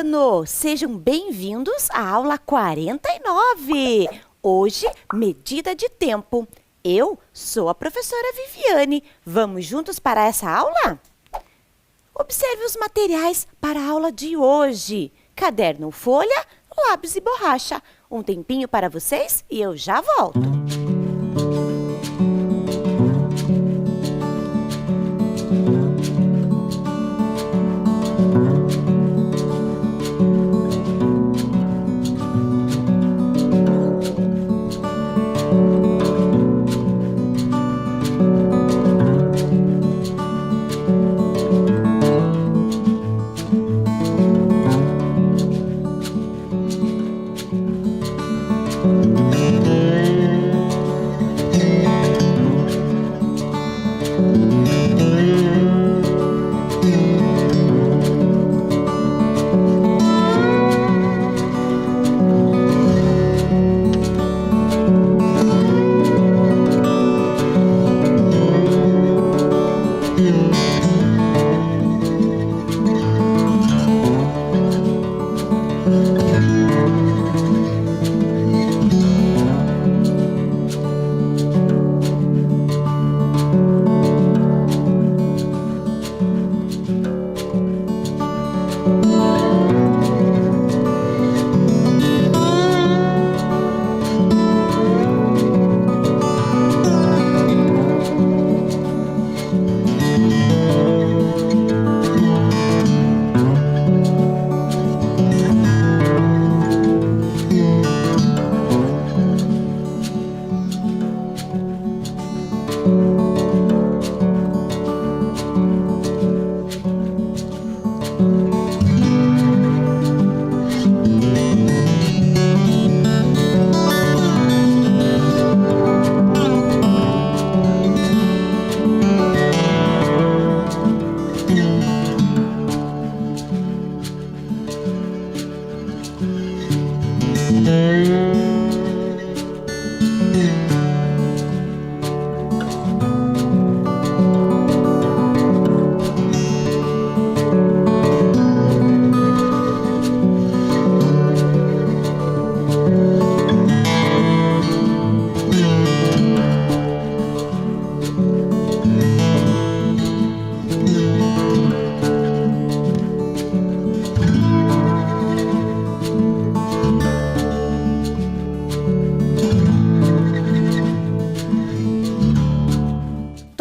ano! Sejam bem-vindos à aula 49. Hoje, medida de tempo. Eu sou a professora Viviane. Vamos juntos para essa aula? Observe os materiais para a aula de hoje. Caderno, folha, lápis e borracha. Um tempinho para vocês e eu já volto.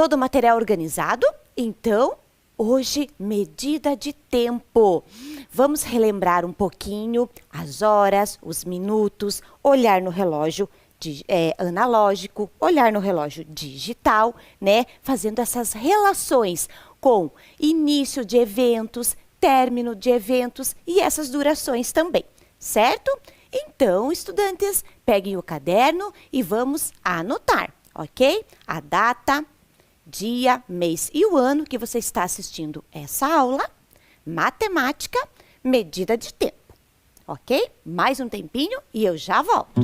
Todo o material organizado? Então, hoje, medida de tempo. Vamos relembrar um pouquinho as horas, os minutos, olhar no relógio analógico, olhar no relógio digital, né? Fazendo essas relações com início de eventos, término de eventos e essas durações também, certo? Então, estudantes, peguem o caderno e vamos anotar, ok? A data, dia, mês e o ano que você está assistindo essa aula, matemática, medida de tempo, ok? Mais um tempinho e eu já volto.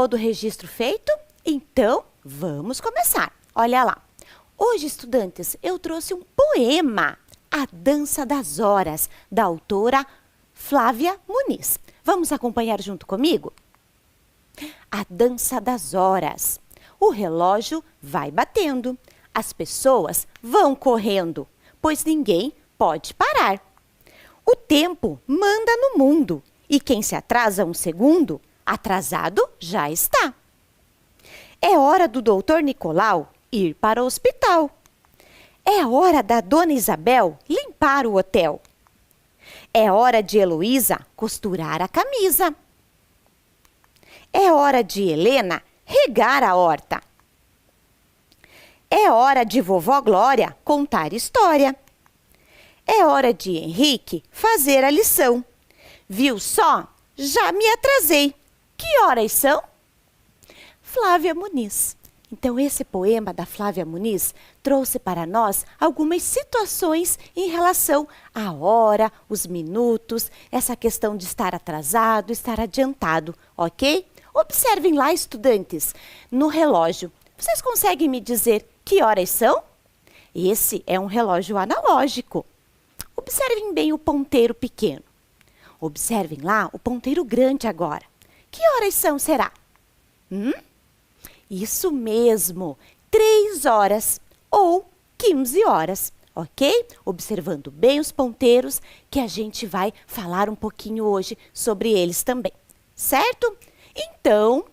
todo o registro feito? Então, vamos começar. Olha lá. Hoje, estudantes, eu trouxe um poema, A Dança das Horas, da autora Flávia Muniz. Vamos acompanhar junto comigo? A Dança das Horas. O relógio vai batendo. As pessoas vão correndo, pois ninguém pode parar. O tempo manda no mundo e quem se atrasa um segundo, atrasado já está. É hora do doutor Nicolau ir para o hospital. É hora da dona Isabel limpar o hotel. É hora de Heloísa costurar a camisa. É hora de Helena regar a horta. É hora de vovó Glória contar história. É hora de Henrique fazer a lição. Viu só? Já me atrasei. Que horas são? Flávia Muniz. Então, esse poema da Flávia Muniz trouxe para nós algumas situações em relação à hora, os minutos, essa questão de estar atrasado, estar adiantado, ok? Observem lá, estudantes, no relógio. Vocês conseguem me dizer que horas são? Esse é um relógio analógico. Observem bem o ponteiro pequeno. Observem lá o ponteiro grande agora. Que horas são, será? Isso mesmo, 3 horas ou 15 horas, ok? Observando bem os ponteiros, que a gente vai falar um pouquinho hoje sobre eles também, certo? Então,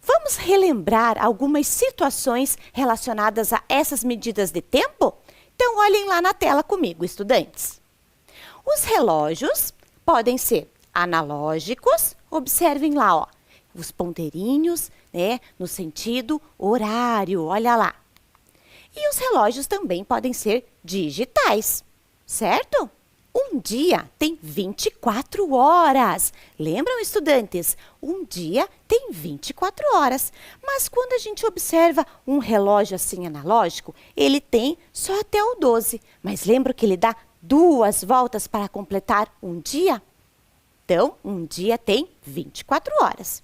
vamos relembrar algumas situações relacionadas a essas medidas de tempo? Então, olhem lá na tela comigo, estudantes. Os relógios podem ser analógicos, observem lá, ó, os ponteirinhos, né, no sentido horário, olha lá. E os relógios também podem ser digitais, certo? Um dia tem 24 horas. Lembram, estudantes? Um dia tem 24 horas. Mas quando a gente observa um relógio assim analógico, ele tem só até o 12. Mas lembra que ele dá 2 voltas para completar um dia? Então, um dia tem 24 horas.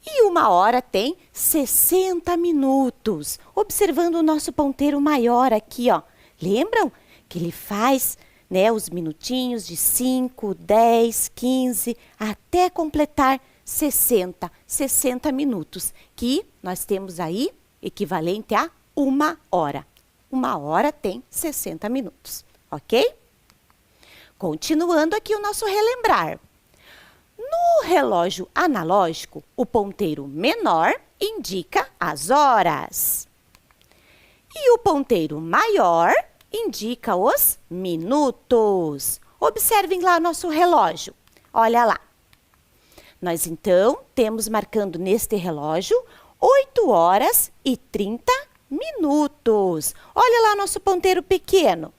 E uma hora tem 60 minutos. Observando o nosso ponteiro maior aqui, ó. Lembram que ele faz, né, os minutinhos de 5, 10, 15, até completar 60 minutos, que nós temos aí equivalente a 1 hora. 1 hora tem 60 minutos, ok? Continuando aqui o nosso relembrar. No relógio analógico, o ponteiro menor indica as horas. E o ponteiro maior indica os minutos. Observem lá nosso relógio. Olha lá. Nós, então, temos marcando neste relógio 8 horas e 30 minutos. Olha lá nosso ponteiro pequeno.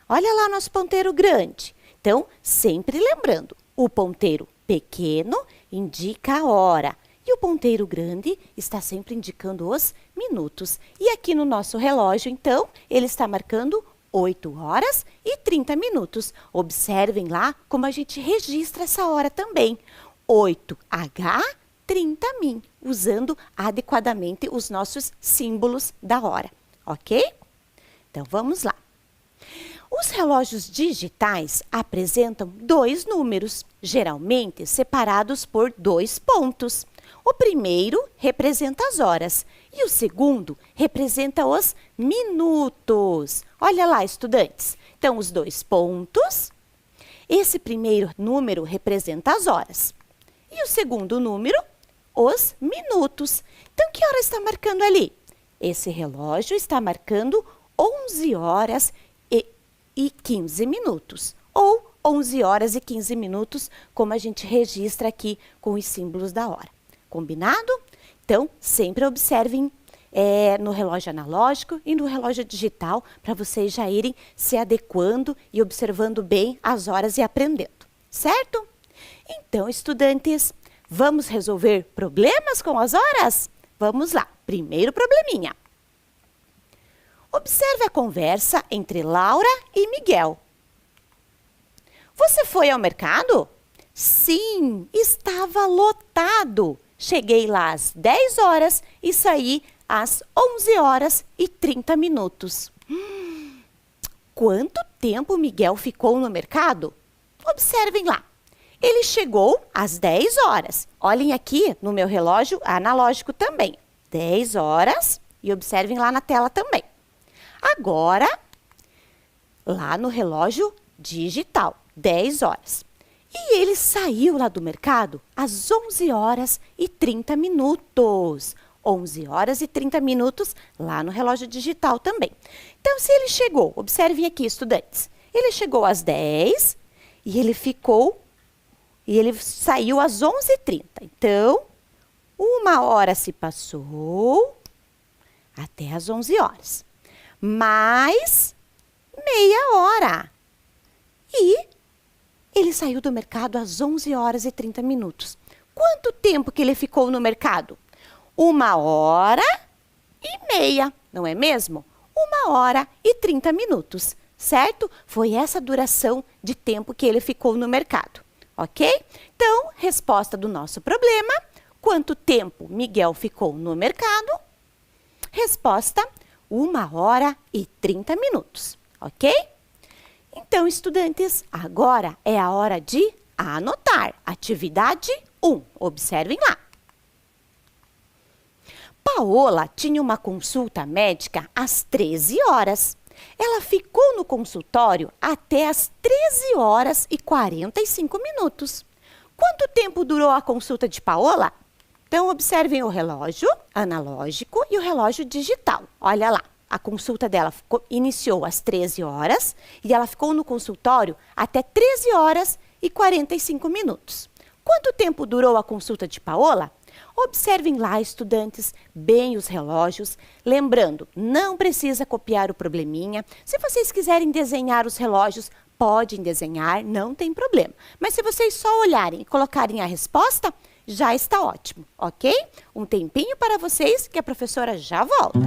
Olha lá nosso ponteiro grande. Então, sempre lembrando, o ponteiro pequeno indica a hora e o ponteiro grande está sempre indicando os minutos. E aqui no nosso relógio, então, ele está marcando 8 horas e 30 minutos. Observem lá como a gente registra essa hora também. 8H, 30min, usando adequadamente os nossos símbolos da hora, ok? Então, vamos lá. Os relógios digitais apresentam 2 números, geralmente separados por 2 pontos. O primeiro representa as horas e o segundo representa os minutos. Olha lá, estudantes. Então, os 2 pontos, esse primeiro número representa as horas e o segundo número, os minutos. Então, que hora está marcando ali? Esse relógio está marcando 11 horas e 15 minutos, ou 11 horas e 15 minutos, como a gente registra aqui com os símbolos da hora. Combinado? Então, sempre observem no relógio analógico e no relógio digital, para vocês já irem se adequando e observando bem as horas e aprendendo, certo? Então, estudantes, vamos resolver problemas com as horas? Vamos lá, primeiro probleminha. Observe a conversa entre Laura e Miguel. Você foi ao mercado? Sim, estava lotado. cheguei lá às 10 horas e saí às 11 horas e 30 minutos. Quanto tempo o Miguel ficou no mercado? Observem lá. Ele chegou às 10 horas. Olhem aqui no meu relógio analógico também. 10 horas e observem lá na tela também. Agora, lá no relógio digital, 10 horas. E ele saiu lá do mercado às 11 horas e 30 minutos. 11 horas e 30 minutos lá no relógio digital também. Então, se ele chegou, observem aqui, estudantes. Ele chegou às 10 e ele saiu às 11h30. Então, 1 hora se passou até às 11 horas. Mais meia hora. E ele saiu do mercado às 11 horas e 30 minutos. Quanto tempo que ele ficou no mercado? 1h30, não é mesmo? 1h30 minutos, certo? Foi essa a duração de tempo que ele ficou no mercado, ok? Então, resposta do nosso problema. Quanto tempo Miguel ficou no mercado? Resposta, 1h30 minutos, ok? Então, estudantes, agora é a hora de anotar. Atividade 1. Observem lá. Paola tinha uma consulta médica às 13 horas. Ela ficou no consultório até às 13 horas e 45 minutos. Quanto tempo durou a consulta de Paola? Então, observem o relógio analógico e o relógio digital. Olha lá, a consulta dela iniciou às 13 horas e ela ficou no consultório até 13 horas e 45 minutos. Quanto tempo durou a consulta de Paola? Observem lá, estudantes, bem os relógios. Lembrando, não precisa copiar o probleminha. Se vocês quiserem desenhar os relógios, podem desenhar, não tem problema. Mas se vocês só olharem e colocarem a resposta, já está ótimo, ok? Um tempinho para vocês que a professora já volta.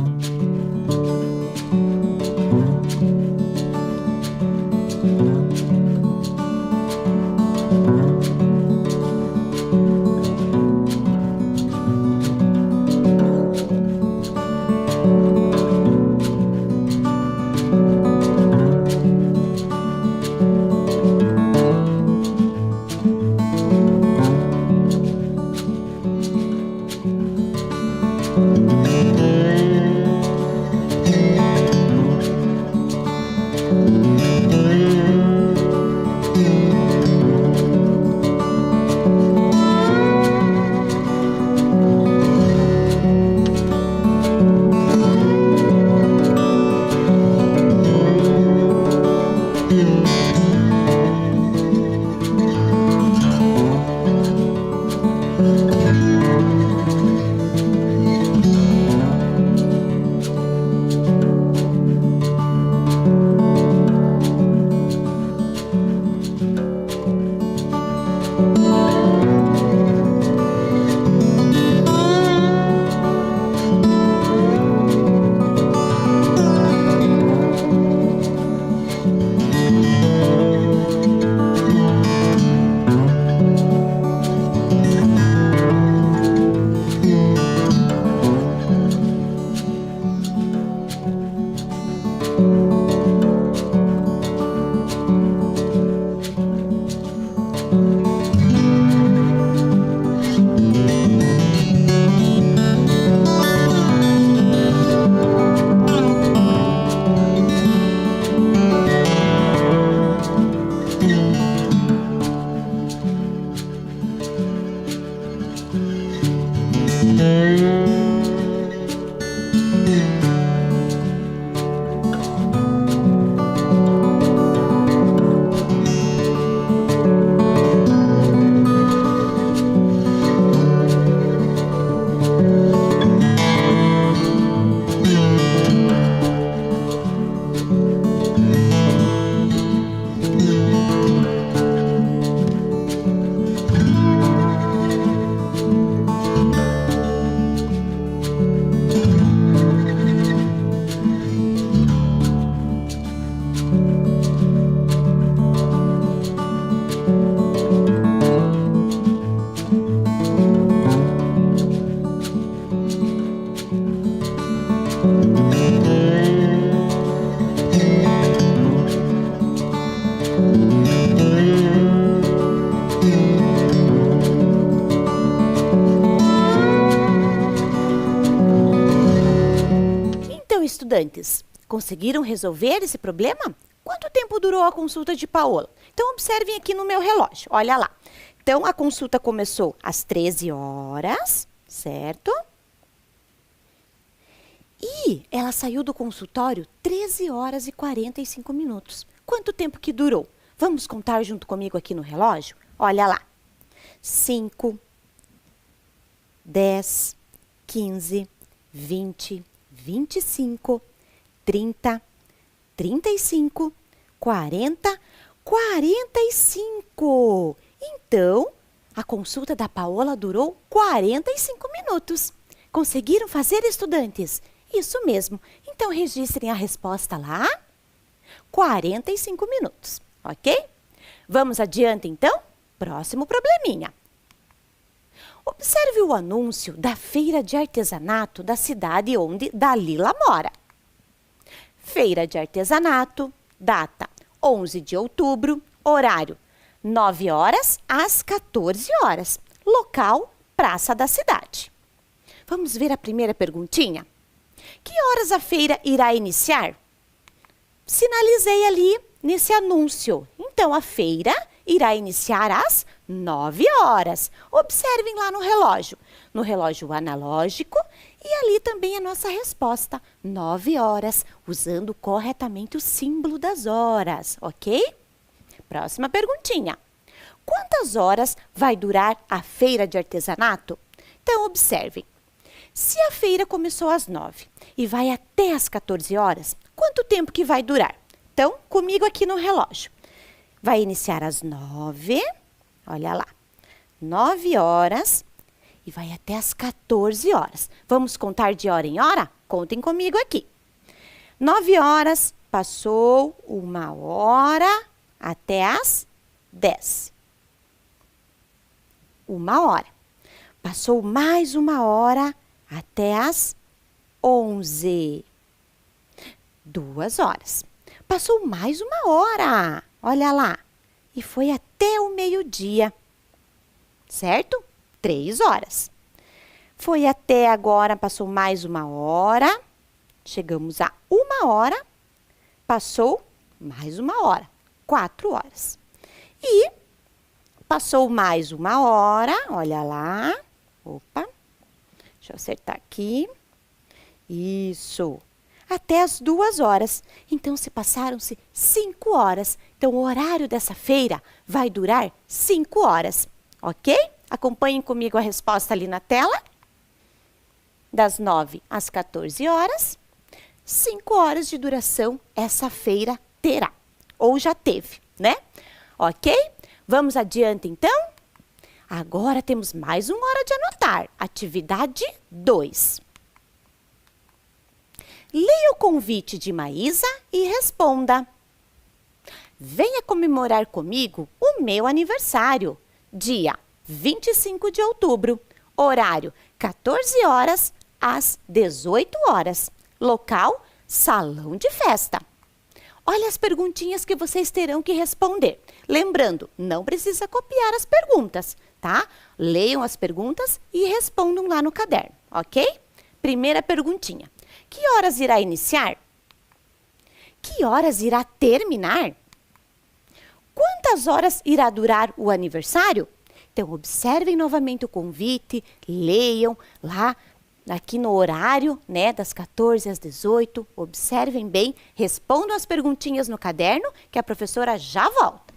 Então, estudantes, conseguiram resolver esse problema? Quanto tempo durou a consulta de Paola? Então, observem aqui no meu relógio, olha lá. Então, a consulta começou às 13 horas, certo? E ela saiu do consultório 13 horas e 45 minutos. Quanto tempo que durou? Vamos contar junto comigo aqui no relógio? Olha lá. 5, 10, 15, 20, 25, 30, 35, 40, 45. Então, a consulta da Paola durou 45 minutos. Conseguiram fazer, estudantes? Isso mesmo. Então, registrem a resposta lá. 45 minutos, ok? Vamos adiante, então? Próximo probleminha. Observe o anúncio da feira de artesanato da cidade onde Dalila mora. Feira de artesanato, data 11 de outubro, horário 9 horas às 14 horas, local Praça da Cidade. Vamos ver a primeira perguntinha? Que horas a feira irá iniciar? Sinalizei ali nesse anúncio. Então, a feira irá iniciar às 9 horas. Observem lá no relógio analógico e ali também a nossa resposta, 9 horas, usando corretamente o símbolo das horas, ok? Próxima perguntinha. Quantas horas vai durar a feira de artesanato? Então, observem. Se a feira começou às 9 e vai até às 14 horas, quanto tempo que vai durar? Então, comigo aqui no relógio. Vai iniciar às 9, olha lá, 9 horas e vai até às 14 horas. Vamos contar de hora em hora? Contem comigo aqui. 9 horas, passou 1 hora até às 10. 1 hora. Passou mais 1 hora até às 11. 2 horas. Passou mais 1 hora, olha lá, e foi até o meio-dia, certo? 3 horas. Foi até agora, passou mais 1 hora, chegamos a 1 hora, passou mais 1 hora, 4 horas. E passou mais 1 hora, olha lá, opa, deixa eu acertar aqui, isso, até as 2 horas. Então, se passaram-se 5 horas. Então, o horário dessa feira vai durar 5 horas, ok? Acompanhem comigo a resposta ali na tela. Das 9 às 14 horas, 5 horas de duração essa feira terá. Ou já teve, né? Ok? Vamos adiante, então? Agora temos mais 1 hora de anotar. Atividade 2. Leia o convite de Maísa e responda. Venha comemorar comigo o meu aniversário, dia 25 de outubro, horário 14 horas às 18 horas, local salão de festa. Olha as perguntinhas que vocês terão que responder. Lembrando, não precisa copiar as perguntas, tá? Leiam as perguntas e respondam lá no caderno, ok? Primeira perguntinha. Que horas irá iniciar? Que horas irá terminar? Quantas horas irá durar o aniversário? Então, observem novamente o convite, leiam lá, aqui no horário, né, das 14 às 18. Observem bem, respondam as perguntinhas no caderno, que a professora já volta.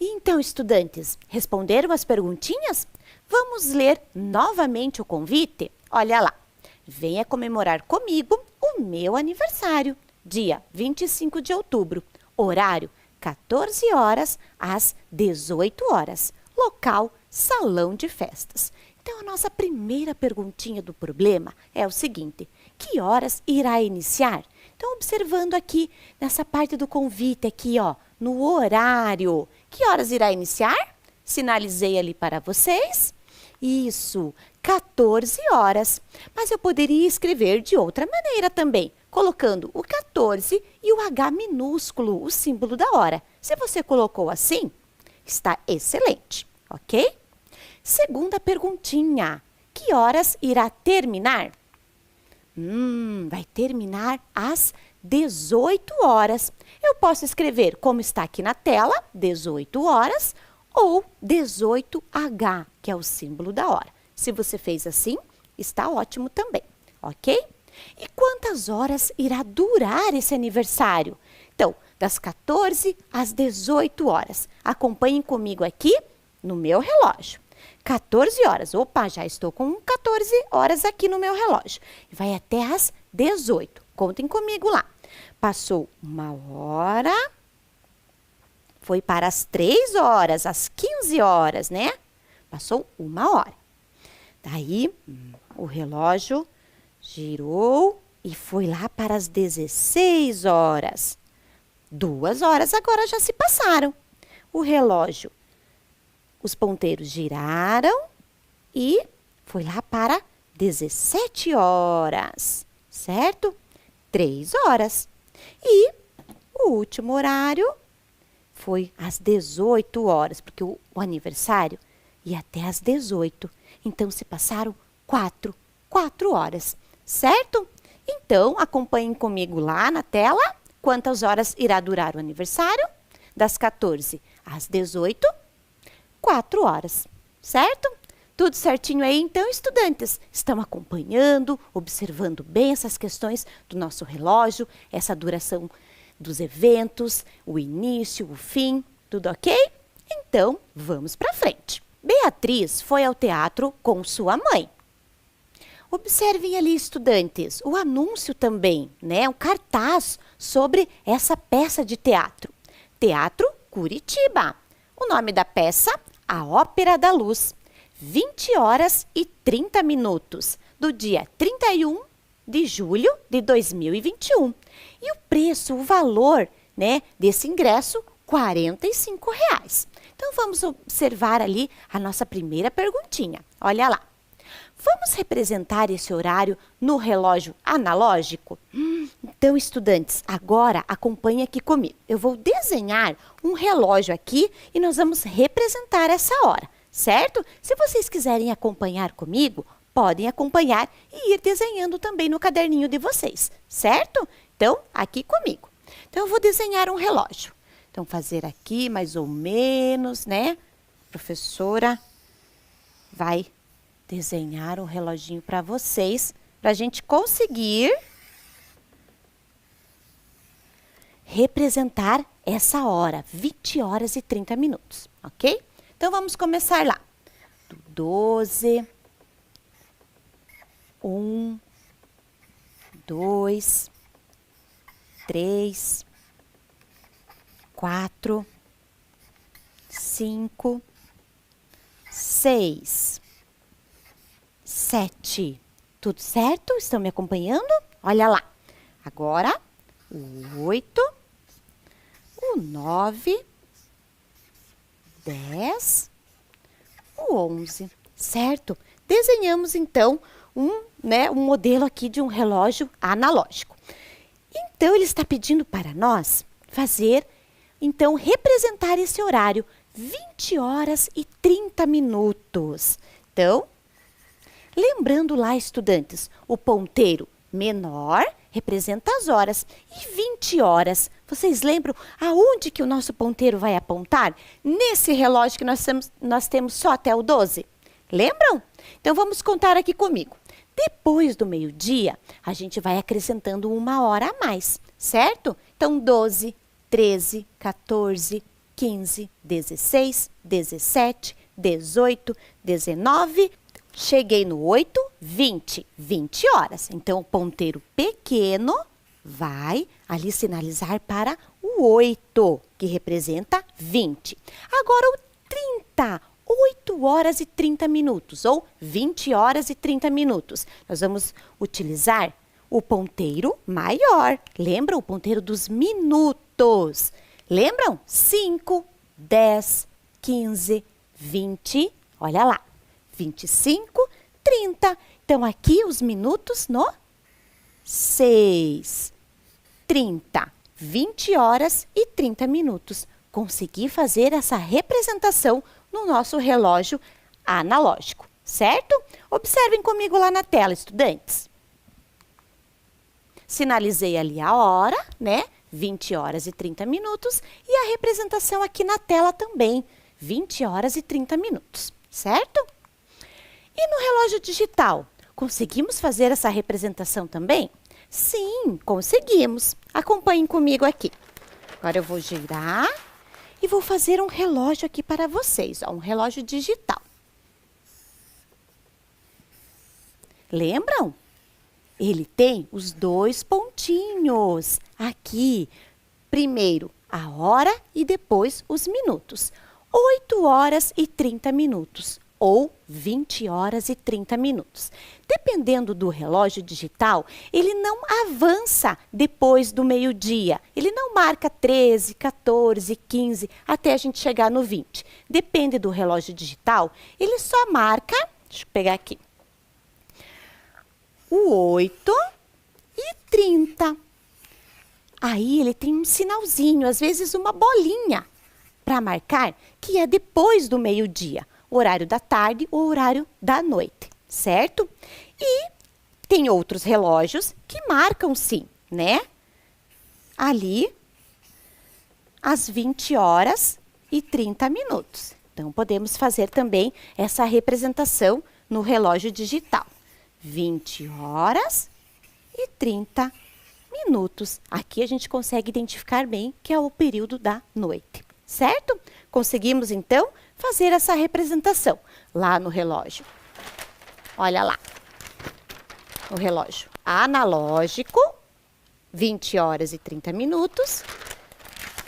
Então, estudantes, responderam as perguntinhas? Vamos ler novamente o convite? Olha lá. Venha comemorar comigo o meu aniversário, dia 25 de outubro, horário 14 horas às 18 horas, local salão de festas. Então, a nossa primeira perguntinha do problema é o seguinte: que horas irá iniciar? Então, observando aqui nessa parte do convite, aqui, ó, no horário. Que horas irá iniciar? Sinalizei ali para vocês. Isso, 14 horas. Mas eu poderia escrever de outra maneira também, colocando o 14 e o H minúsculo, o símbolo da hora. Se você colocou assim, está excelente, ok? Segunda perguntinha: que horas irá terminar? Vai terminar às 18 horas. Eu posso escrever como está aqui na tela, 18 horas, ou 18H, que é o símbolo da hora. Se você fez assim, está ótimo também, ok? E quantas horas irá durar esse aniversário? Então, das 14 às 18 horas. Acompanhem comigo aqui no meu relógio. 14 horas. Opa, já estou com 14 horas aqui no meu relógio. Vai até às 18. Contem comigo lá. Passou 1 hora. Foi para as 3 horas, às 15 horas, né? Passou 1 hora. Daí, o relógio girou e foi lá para as 16 horas. 2 horas agora já se passaram. O relógio, os ponteiros giraram e foi lá para 17 horas, certo? 3 horas. E o último horário foi às 18 horas, porque o aniversário ia até às 18. Então, se passaram 4 horas, certo? Então, acompanhem comigo lá na tela. Quantas horas irá durar o aniversário? Das 14 às 18, 4 horas, certo? Tudo certinho aí? Então, estudantes, estão acompanhando, observando bem essas questões do nosso relógio, essa duração dos eventos, o início, o fim, tudo ok? Então, vamos para frente. Beatriz foi ao teatro com sua mãe. Observem ali, estudantes, o anúncio também, né? O cartaz sobre essa peça de teatro. Teatro Curitiba. O nome da peça, A Ópera da Luz. 20 horas e 30 minutos, do dia 31 de julho de 2021. E o preço, o valor, né, desse ingresso, R$ 45. Então, vamos observar ali a nossa primeira perguntinha. Olha lá. Vamos representar esse horário no relógio analógico? Então, estudantes, agora acompanhe aqui comigo. Eu vou desenhar um relógio aqui e nós vamos representar essa hora, certo? Se vocês quiserem acompanhar comigo, podem acompanhar e ir desenhando também no caderninho de vocês, certo? Então, aqui comigo. Então, eu vou desenhar um relógio. Então, fazer aqui mais ou menos, né? A professora vai desenhar um reloginho para vocês para a gente conseguir representar essa hora, 20 horas e 30 minutos, ok? Então, vamos começar lá. 12, 1, 2, 3, 4, 5, 6, 7. Tudo certo? Estão me acompanhando? Olha lá. Agora, o 8, o 9, 10, o 11. Certo? Desenhamos, então, um modelo aqui de um relógio analógico. Então, ele está pedindo para nós fazer, então, representar esse horário, 20 horas e 30 minutos. Então, lembrando lá, estudantes, o ponteiro menor representa as horas e 20 horas. Vocês lembram aonde que o nosso ponteiro vai apontar? Nesse relógio que nós temos só até o 12? Lembram? Então, vamos contar aqui comigo. Depois do meio-dia, a gente vai acrescentando uma hora a mais, certo? Então, 12, 13, 14, 15, 16, 17, 18, 19... Cheguei no 8, 20, 20 horas. Então, o ponteiro pequeno vai ali sinalizar para o 8, que representa 20. Agora, o 30, 8 horas e 30 minutos, ou 20 horas e 30 minutos. Nós vamos utilizar o ponteiro maior. Lembram? O ponteiro dos minutos. Lembram? 5, 10, 15, 20, olha lá. 25, 30. Então, aqui os minutos no 6, 30, 20 horas e 30 minutos. Consegui fazer essa representação no nosso relógio analógico, certo? Observem comigo lá na tela, estudantes. Sinalizei ali a hora, né? 20 horas e 30 minutos. E a representação aqui na tela também, 20 horas e 30 minutos, certo? E no relógio digital, conseguimos fazer essa representação também? Sim, conseguimos. Acompanhem comigo aqui. Agora eu vou girar e vou fazer um relógio aqui para vocês, ó, um relógio digital. Lembram? Ele tem os dois pontinhos aqui. Primeiro a hora e depois os minutos. 8 horas e 30 minutos. Ou 20 horas e 30 minutos. Dependendo do relógio digital, ele não avança depois do meio-dia. Ele não marca 13, 14, 15, até a gente chegar no 20. Depende do relógio digital, ele só marca, deixa eu pegar aqui, o 8 e 30. Aí ele tem um sinalzinho, às vezes uma bolinha, para marcar que é depois do meio-dia. Horário da tarde ou horário da noite, certo? E tem outros relógios que marcam sim, né? Ali, às 20 horas e 30 minutos. Então, podemos fazer também essa representação no relógio digital. 20 horas e 30 minutos. Aqui a gente consegue identificar bem que é o período da noite, certo? Conseguimos, então, fazer essa representação lá no relógio. Olha lá. O relógio analógico, 20 horas e 30 minutos.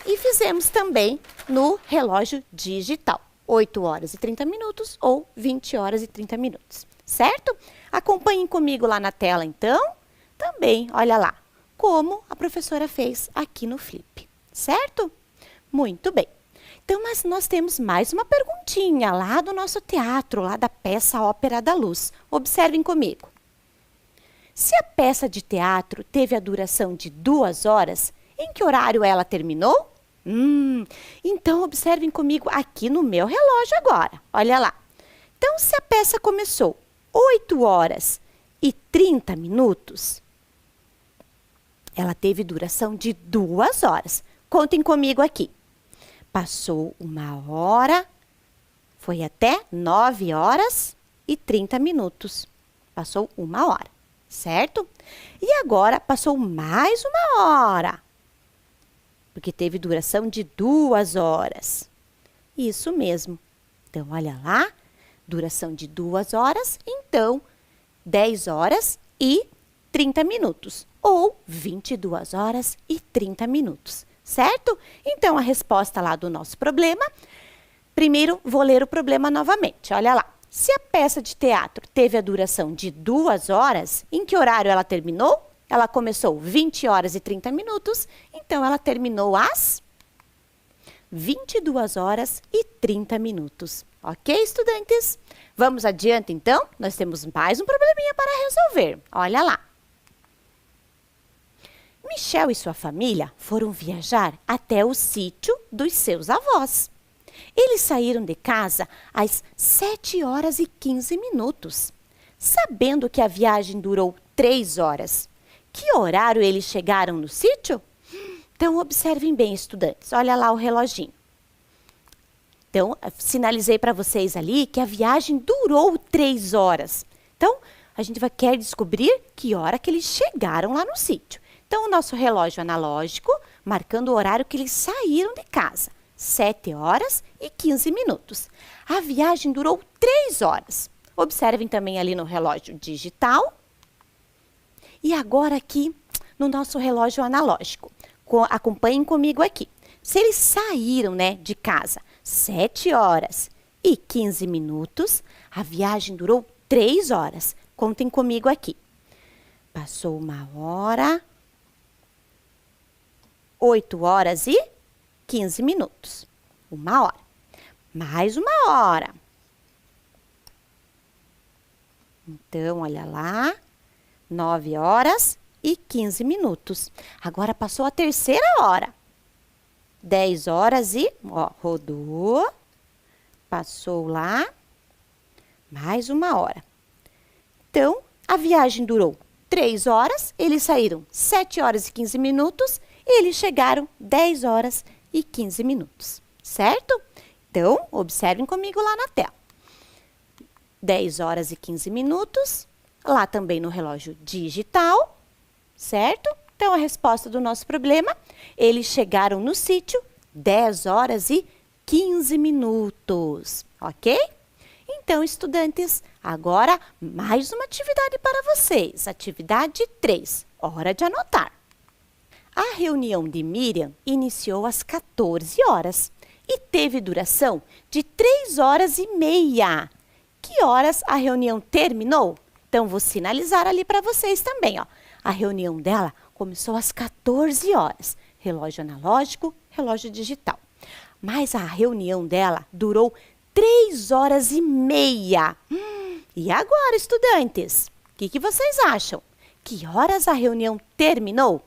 E fizemos também no relógio digital, 8 horas e 30 minutos ou 20 horas e 30 minutos. Certo? Acompanhem comigo lá na tela, então. Também, olha lá, como a professora fez aqui no Flip. Certo? Muito bem. Então, mas nós temos mais uma perguntinha lá do nosso teatro, lá da peça Ópera da Luz. Observem comigo. Se a peça de teatro teve a duração de 2 horas, em que horário ela terminou? Então, observem comigo aqui no meu relógio agora. Olha lá. Então, se a peça começou 8 horas e 30 minutos, ela teve duração de 2 horas. Contem comigo aqui. Passou 1 hora, foi até 9 horas e 30 minutos. Passou 1 hora, certo? E agora passou mais uma hora, porque teve duração de 2 horas. Isso mesmo. Então, olha lá, duração de 2 horas, então 10 horas e 30 minutos, ou 22 horas e 30 minutos, certo? Então, a resposta lá do nosso problema, primeiro vou ler o problema novamente, olha lá. Se a peça de teatro teve a duração de 2 horas, em que horário ela terminou? Ela começou 20 horas e 30 minutos, então ela terminou às 22 horas e 30 minutos. Ok, estudantes? Vamos adiante, então? Nós temos mais um probleminha para resolver. Olha lá. Michel e sua família foram viajar até o sítio dos seus avós. Eles saíram de casa às 7 horas e 15 minutos, sabendo que a viagem durou 3 horas. Que horário eles chegaram no sítio? Então, observem bem, estudantes. Olha lá o reloginho. Então, sinalizei para vocês ali que a viagem durou 3 horas. Então, a gente quer descobrir que hora que eles chegaram lá no sítio. Então, o nosso relógio analógico, marcando o horário que eles saíram de casa. 7 horas e 15 minutos. A viagem durou 3 horas. Observem também ali no relógio digital. E agora aqui no nosso relógio analógico. Acompanhem comigo aqui. Se eles saíram, de casa 7 horas e 15 minutos, a viagem durou 3 horas. Contem comigo aqui. Passou 1 hora, 8 horas e 15 minutos. 1 hora. Mais 1 hora. Então, olha lá. 9 horas e 15 minutos. Agora passou a terceira hora. 10 horas e, rodou. Passou lá. Mais 1 hora. Então, a viagem durou 3 horas. Eles saíram 7 horas e 15 minutos. E eles chegaram 10 horas e 15 minutos. Certo? Então, observem comigo lá na tela. 10 horas e 15 minutos. Lá também no relógio digital, certo? Então, a resposta do nosso problema, eles chegaram no sítio 10 horas e 15 minutos, ok? Então, estudantes, agora mais uma atividade para vocês. Atividade 3, hora de anotar. A reunião de Miriam iniciou às 14 horas e teve duração de 3 horas e meia. Que horas a reunião terminou? Então, vou sinalizar ali para vocês também, ó. A reunião dela começou às 14 horas. Relógio analógico, relógio digital. Mas a reunião dela durou 3 horas e meia. E agora, estudantes? O que vocês acham? Que horas a reunião terminou?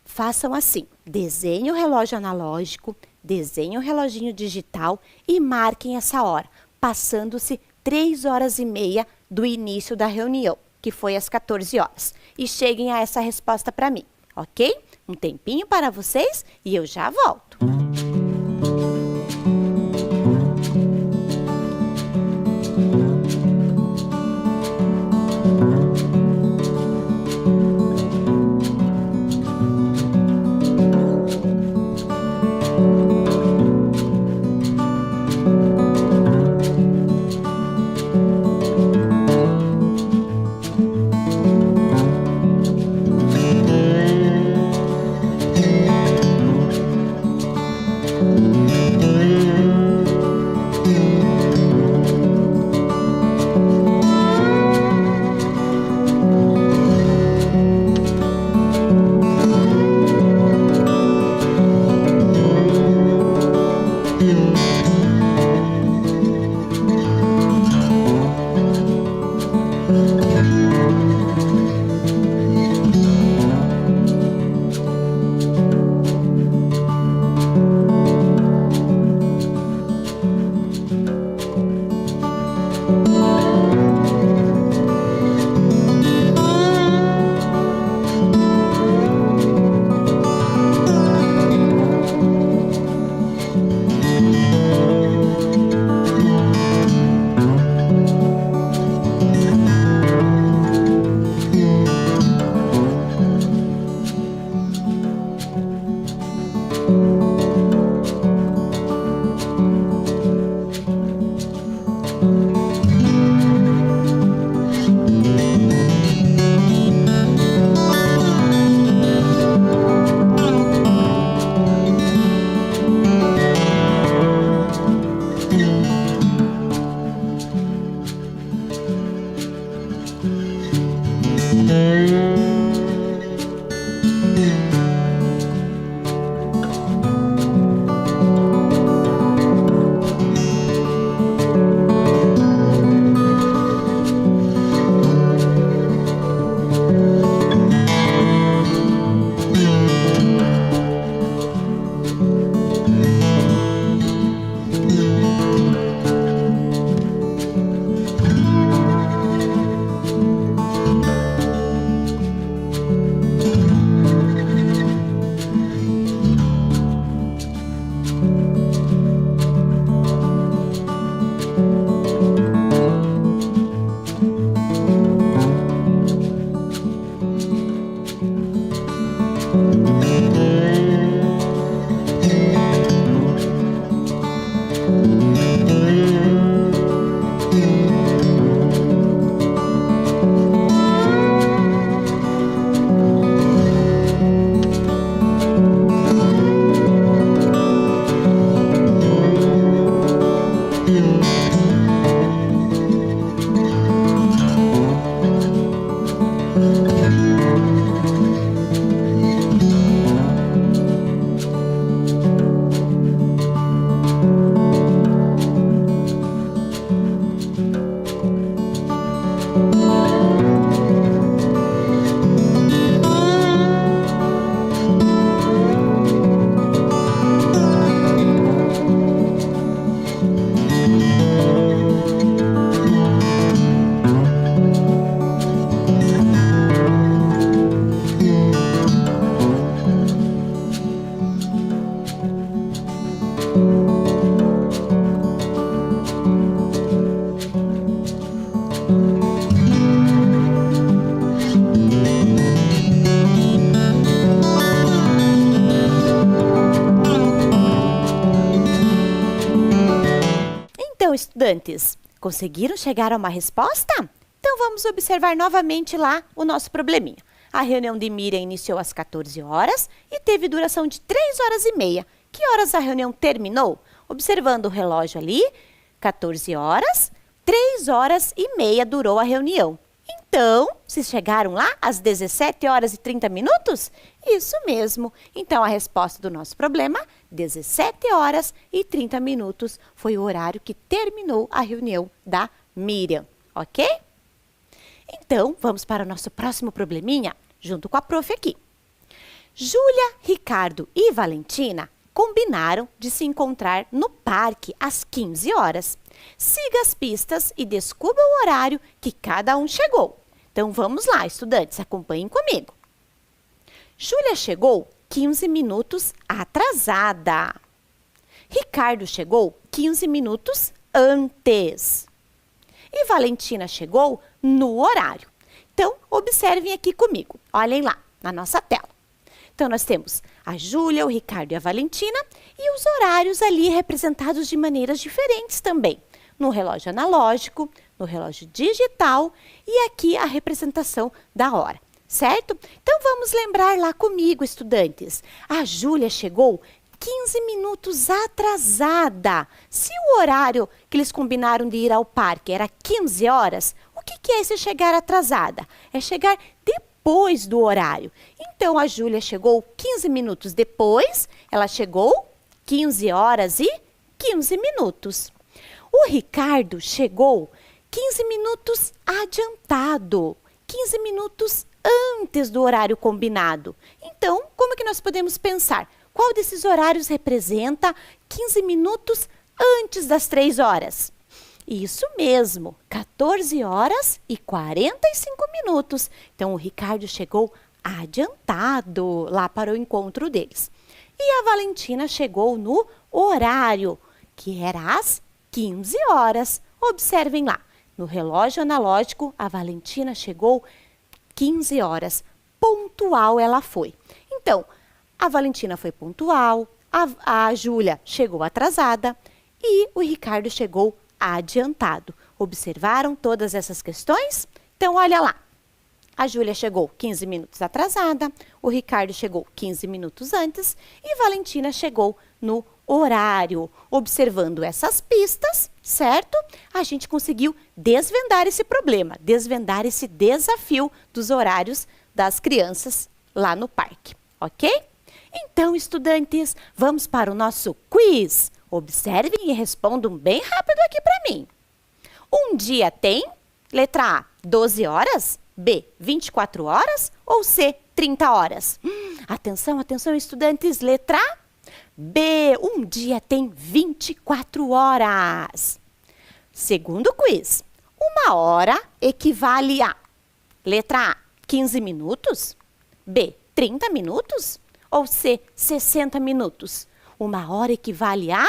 Façam assim, desenhem o relógio analógico, desenhem o reloginho digital e marquem essa hora, passando-se 3 horas e meia do início da reunião, que foi às 14 horas. E cheguem a essa resposta para mim, ok? Um tempinho para vocês e eu já volto. Então, estudantes, conseguiram chegar a uma resposta? Então, vamos observar novamente lá o nosso probleminha. A reunião de Miriam iniciou às 14 horas e teve duração de 3 horas e meia. Que horas a reunião terminou? Observando o relógio ali, 14 horas, 3 horas e meia durou a reunião. Então, vocês chegaram lá às 17 horas e 30 minutos? Isso mesmo. Então, a resposta do nosso problema, 17 horas e 30 minutos, foi o horário que terminou a reunião da Miriam, ok? Então, vamos para o nosso próximo probleminha, junto com a prof aqui. Júlia, Ricardo e Valentina combinaram de se encontrar no parque às 15 horas. Siga as pistas e descubra o horário que cada um chegou. Então, vamos lá, estudantes, acompanhem comigo. Júlia chegou 15 minutos atrasada. Ricardo chegou 15 minutos antes. E Valentina chegou no horário. Então, observem aqui comigo. Olhem lá, na nossa tela. Então, nós temos a Júlia, o Ricardo e a Valentina e os horários ali representados de maneiras diferentes também. No relógio analógico, no relógio digital e aqui a representação da hora, certo? Então, vamos lembrar lá comigo, estudantes. A Júlia chegou 15 minutos atrasada. Se o horário que eles combinaram de ir ao parque era 15 horas, o que é esse chegar atrasada? É chegar depois do horário. Então, a Júlia chegou 15 minutos depois, ela chegou 15 horas e 15 minutos. O Ricardo chegou 15 minutos adiantado, 15 minutos antes do horário combinado. Então, como que nós podemos pensar? Qual desses horários representa 15 minutos antes das 3 horas? Isso mesmo, 14 horas e 45 minutos. Então, o Ricardo chegou adiantado lá para o encontro deles. E a Valentina chegou no horário, que era às 15 horas. Observem lá, no relógio analógico, a Valentina chegou 15 horas. Pontual ela foi. Então, a Valentina foi pontual, a Júlia chegou atrasada e o Ricardo chegou adiantado. Observaram todas essas questões? Então, olha lá. A Júlia chegou 15 minutos atrasada, o Ricardo chegou 15 minutos antes e Valentina chegou no horário. Observando essas pistas, certo? A gente conseguiu desvendar esse problema, desvendar esse desafio dos horários das crianças lá no parque, ok? Então, estudantes, vamos para o nosso quiz. Observem e respondam bem rápido aqui para mim. Um dia tem, letra A, 12 horas, B, 24 horas ou C, 30 horas? Atenção, atenção, estudantes, letra A, B, um dia tem 24 horas. Segundo quiz, uma hora equivale a, letra A, 15 minutos, B, 30 minutos ou C, 60 minutos? Uma hora equivale a,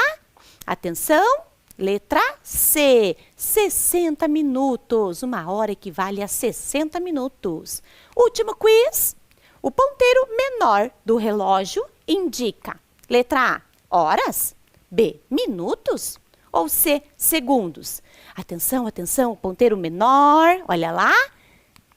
atenção, letra C, 60 minutos. Uma hora equivale a 60 minutos. Último quiz. O ponteiro menor do relógio indica: letra A, horas, B, minutos ou C, segundos? Atenção, atenção, o ponteiro menor, olha lá.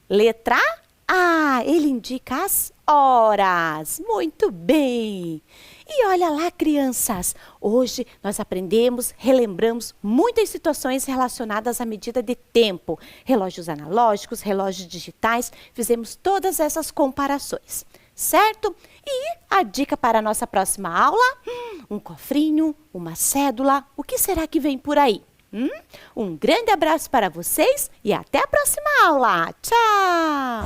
Letra A, ele indica as horas. Muito bem. E olha lá, crianças, hoje nós aprendemos, relembramos muitas situações relacionadas à medida de tempo. Relógios analógicos, relógios digitais, fizemos todas essas comparações, certo? E a dica para a nossa próxima aula? Um cofrinho, uma cédula, o que será que vem por aí? Um grande abraço para vocês e até a próxima aula. Tchau!